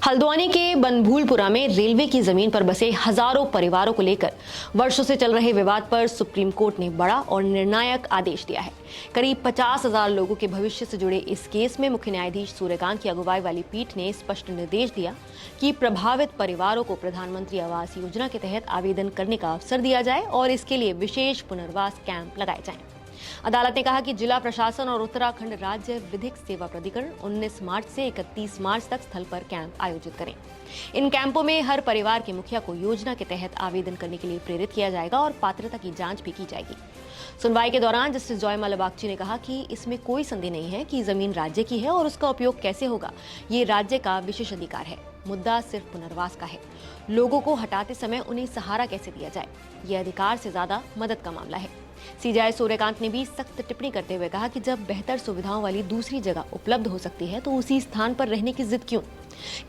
हल्द्वानी के बनभूलपुरा में रेलवे की जमीन पर बसे हजारों परिवारों को लेकर वर्षों से चल रहे विवाद पर सुप्रीम कोर्ट ने बड़ा और निर्णायक आदेश दिया है। करीब 50,000 लोगों के भविष्य से जुड़े इस केस में मुख्य न्यायाधीश सूर्यकांत की अगुवाई वाली पीठ ने स्पष्ट निर्देश दिया कि प्रभावित परिवारों को प्रधानमंत्री आवास योजना के तहत आवेदन करने का अवसर दिया जाए और इसके लिए विशेष पुनर्वास कैंप लगाए जाएं। अदालत ने कहा कि जिला प्रशासन और उत्तराखंड राज्य विधिक सेवा प्राधिकरण 19 मार्च से 31 मार्च तक स्थल पर कैंप आयोजित करें। इन कैंपों में हर परिवार के मुखिया को योजना के तहत आवेदन करने के लिए प्रेरित किया जाएगा और पात्रता की जांच भी की जाएगी। सुनवाई के दौरान जस्टिस जॉयमाला बागची ने कहा कि इसमें कोई संदेह नहीं है कि जमीन राज्य की है और उसका उपयोग कैसे होगा ये राज्य का विशेष अधिकार है। मुद्दा सिर्फ पुनर्वास का है। लोगों को हटाते समय उन्हें सहारा कैसे दिया जाए, ये अधिकार से ज्यादा मदद का मामला है। सीजेआई सूर्यकांत ने भी सख्त टिप्पणी करते हुए कहा कि जब बेहतर सुविधाओं वाली दूसरी जगह उपलब्ध हो सकती है तो उसी स्थान पर रहने की जिद क्यों?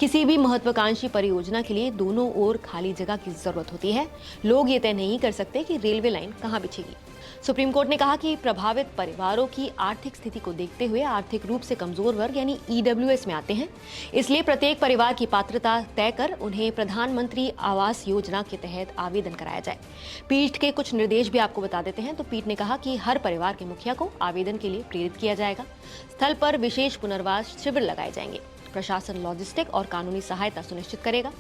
किसी भी महत्वाकांक्षी परियोजना के लिए दोनों ओर खाली जगह की जरूरत होती है। लोग ये तय नहीं कर सकते कि रेलवे लाइन कहां बिछेगी। सुप्रीम कोर्ट ने कहा कि प्रभावित परिवारों की आर्थिक स्थिति को देखते हुए आर्थिक रूप से कमजोर वर्ग यानी ईडब्ल्यूएस में आते हैं, इसलिए प्रत्येक परिवार की पात्रता तय कर उन्हें प्रधानमंत्री आवास योजना के तहत आवेदन कराया जाए। पीठ के कुछ निर्देश भी आपको बता देते हैं। तो पीठ ने कहा कि हर परिवार के मुखिया को आवेदन के लिए प्रेरित किया जाएगा। स्थल पर विशेष पुनर्वास शिविर लगाए जाएंगे। प्रशासन लॉजिस्टिक और कानूनी सहायता सुनिश्चित करेगा।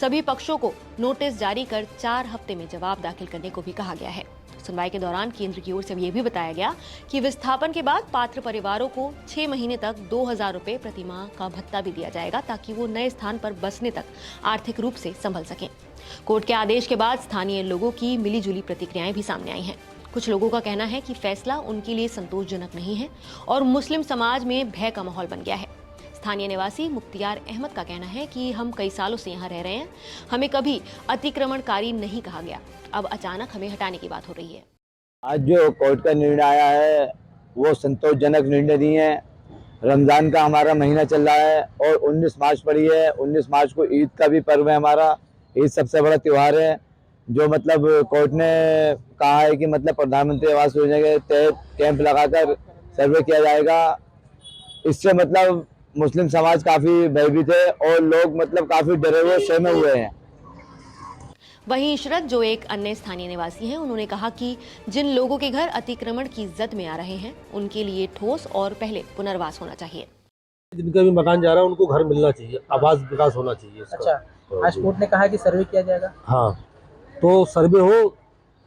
सभी पक्षों को नोटिस जारी कर 4 हफ्ते में जवाब दाखिल करने को भी कहा गया है। सुनवाई के दौरान केंद्र की ओर से यह भी बताया गया कि विस्थापन के बाद पात्र परिवारों को 6 महीने तक 2,000 रुपए प्रति माह का भत्ता भी दिया जाएगा ताकि वो नए स्थान पर बसने तक आर्थिक रूप से संभल सकें। कोर्ट के आदेश के बाद स्थानीय लोगों की मिलीजुली प्रतिक्रियाएं भी सामने आई हैं। कुछ लोगों का कहना है कि फैसला उनके लिए संतोषजनक नहीं है और मुस्लिम समाज में भय का माहौल बन गया है। स्थानीय निवासी मुख्तियार अहमद का कहना है कि हम कई सालों से यहाँ रह रहे हैं, हमें कभी अतिक्रमणकारी नहीं कहा गया, अब अचानक हमें हटाने की बात हो रही है। आज जो कोर्ट का निर्णय आया है वो संतोषजनक निर्णय नहीं है। रमजान का हमारा महीना चल रहा है और 19 मार्च पड़ी है। 19 मार्च को ईद का भी पर्व है हमारा। ईद सबसे बड़ा त्यौहार है। जो मतलब कोर्ट ने कहा है कि मतलब प्रधानमंत्री आवास योजना के तहत कैंप लगाकर सर्वे किया जाएगा। इससे मतलब मुस्लिम समाज काफी भयभीत है और लोग मतलब काफी डरे हुए सहमे हुए हैं। वहीं इशरत जो एक अन्य स्थानीय निवासी हैं, उन्होंने कहा कि जिन लोगों के घर अतिक्रमण की जद में आ रहे हैं उनके लिए ठोस और पहले पुनर्वास होना चाहिए। जिनका भी मकान जा रहा है उनको घर मिलना चाहिए, आवास विकास होना चाहिए। अच्छा, आज कोर्ट ने कहा कि सर्वे किया जाएगा। हाँ, तो सर्वे हो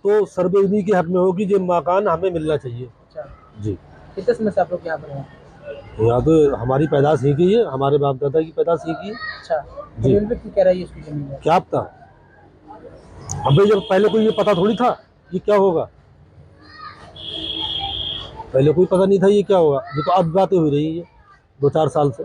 तो सर्वे उन्हीं के हक में हो कि जो मकान हमें मिलना चाहिए। अच्छा जी, कितने समय से आप लोग यहाँ पर हैं? यहाँ तो हमारी पैदाश ही की है, हमारे बाप दादा की पैदाश ही की है। अच्छा, रेलवे क्यों कह रही है इसकी जमीन है? क्या पता, हमें जब पहले कोई ये पता थोड़ी था ये क्या होगा। पहले कोई पता नहीं था ये क्या होगा। ये तो अब बातें हो रही है 2-4 साल से।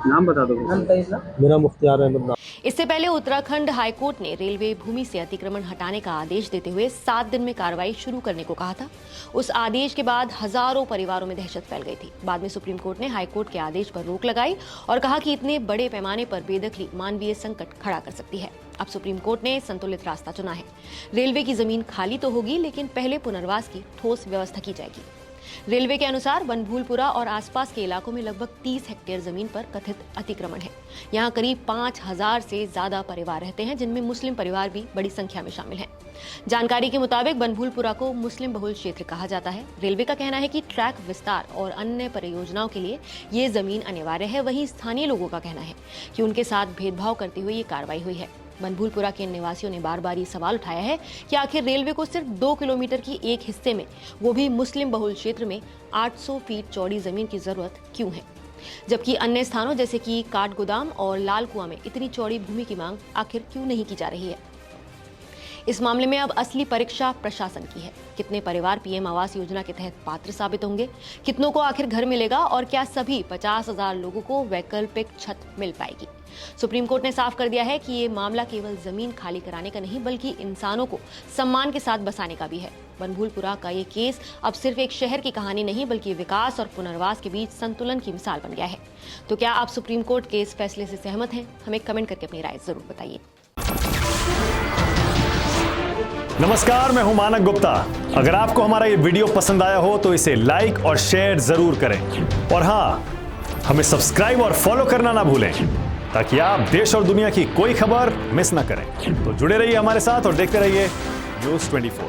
नाम बता दो। नाम बताइए। मेरा मुख्तियार अहमद नाम। इससे पहले उत्तराखंड हाईकोर्ट ने रेलवे भूमि से अतिक्रमण हटाने का आदेश देते हुए 7 दिन में कार्रवाई शुरू करने को कहा था। उस आदेश के बाद हजारों परिवारों में दहशत फैल गई थी। बाद में सुप्रीम कोर्ट ने हाईकोर्ट के आदेश पर रोक लगाई और कहा कि इतने बड़े पैमाने पर बेदखली मानवीय संकट खड़ा कर सकती है। अब सुप्रीम कोर्ट ने संतुलित रास्ता चुना है। रेलवे की जमीन खाली तो होगी लेकिन पहले पुनर्वास की ठोस व्यवस्था की जाएगी। रेलवे के अनुसार बनभूलपुरा और आसपास के इलाकों में लगभग 30 हेक्टेयर जमीन पर कथित अतिक्रमण है। यहाँ करीब 5,000 से ज्यादा परिवार रहते हैं, जिनमें मुस्लिम परिवार भी बड़ी संख्या में शामिल हैं। जानकारी के मुताबिक बनभूलपुरा को मुस्लिम बहुल क्षेत्र कहा जाता है। रेलवे का कहना है कि ट्रैक विस्तार और अन्य परियोजनाओं के लिए ये जमीन अनिवार्य है। वहीं स्थानीय लोगों का कहना है कि उनके साथ भेदभाव करते हुए ये कार्रवाई हुई है। बनभूलपुरा के निवासियों ने बार बार ये सवाल उठाया है कि आखिर रेलवे को सिर्फ 2 किलोमीटर की एक हिस्से में, वो भी मुस्लिम बहुल क्षेत्र में 800 फीट चौड़ी जमीन की जरूरत क्यों है, जबकि अन्य स्थानों जैसे कि काठगोदाम और लाल कुआं में इतनी चौड़ी भूमि की मांग आखिर क्यों नहीं की जा रही है। इस मामले में अब असली परीक्षा प्रशासन की है। कितने परिवार पीएम आवास योजना के तहत पात्र साबित होंगे, कितनों को आखिर घर मिलेगा और क्या सभी 50,000 लोगों को वैकल्पिक छत मिल पाएगी। सुप्रीम कोर्ट ने साफ कर दिया है कि ये मामला केवल जमीन खाली कराने का नहीं बल्कि इंसानों को सम्मान के साथ बसाने का भी है। बनभूलपुरा का ये केस अब सिर्फ एक शहर की कहानी नहीं बल्कि विकास और पुनर्वास के बीच संतुलन की मिसाल बन गया है। तो क्या आप सुप्रीम कोर्ट के इस फैसले से सहमत हैं? हमें कमेंट करके अपनी राय जरूर बताइए। नमस्कार, मैं हूं मानक गुप्ता। अगर आपको हमारा ये वीडियो पसंद आया हो तो इसे लाइक और शेयर जरूर करें और हां, हमें सब्सक्राइब और फॉलो करना ना भूलें। ताकि आप देश और दुनिया की कोई खबर मिस ना करें। तो जुड़े रहिए हमारे साथ और देखते रहिए News 24।